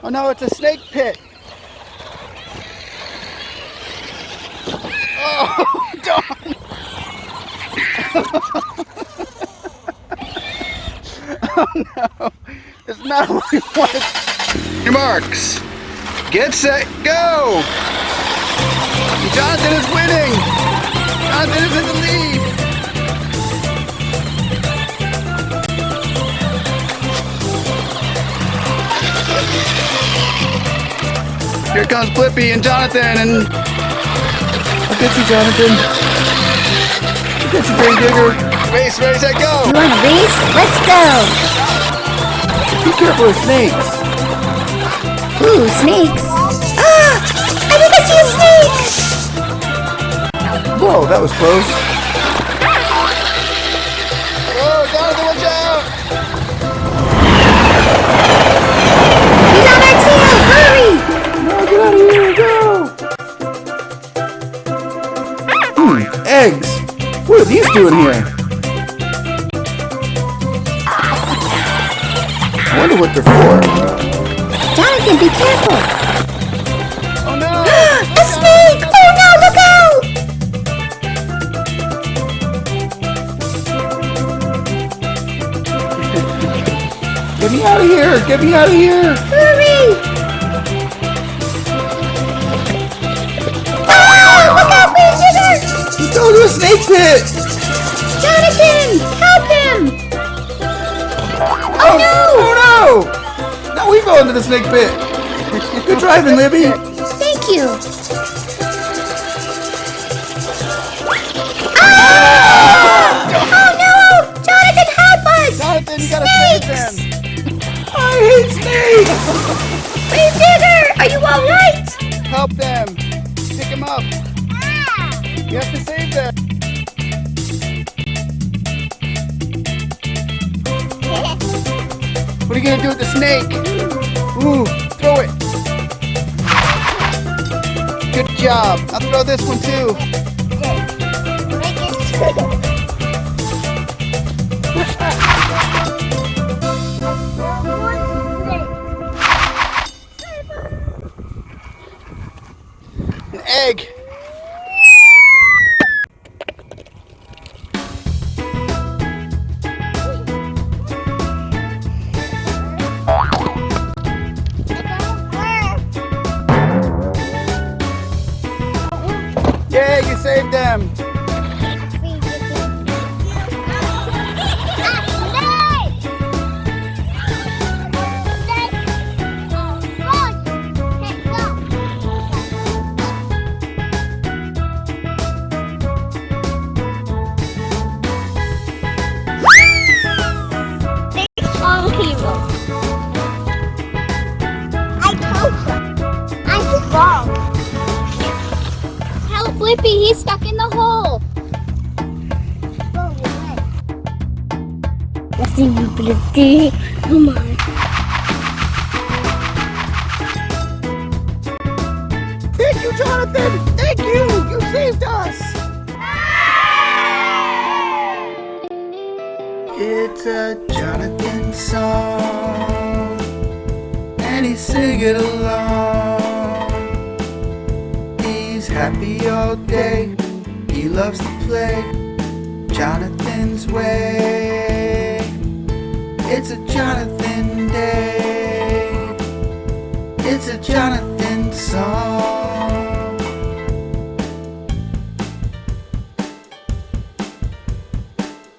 Oh no, it's a snake pit. Oh, darn. Oh no, it's not what we wanted. Your marks. Get set, go! Jonathan is winning! Jonathan is in the lead! Here comes Blippi and Jonathan, and look at you, Jonathan. Look at you, Grave Digger. Race, ready, set, go! You want a race? Let's go! Be careful with snakes. Ooh, snakes! Ah! I think I see a snake! Whoa, that was close. Oh, Jonathan, watch out! He's on our tail! Hurry! No, get out of here, go! Eggs! What are these doing here? I wonder what they're for. Jonathan, be careful! Oh no! A snake! Oh no, look out! Get me out of here! Get me out of here! Hurry! Oh, look out, Grave Digger! He's going to a snake pit! Jonathan, help him! Oh no! Oh no! Now we go into the snake pit! Good driving, Libby! Thank you! Oh no! Jonathan, help us! Jonathan, you gotta save them! I hate snakes! Grave Digger, are you alright? Help them! Pick them up! You have to save them! What are you gonna do with the snake? Ooh, throw it! Good job! I'll throw this one too! An egg! Yeah, you saved them! Help Blippi, he's stuck in the hole. Listen, you Blippi. Come on. Thank you, Jonathan! Thank you! You saved us! It's a Jonathan song, and he's singing along. He's happy all day, he loves to play Jonathan's way. It's a Jonathan day, it's a Jonathan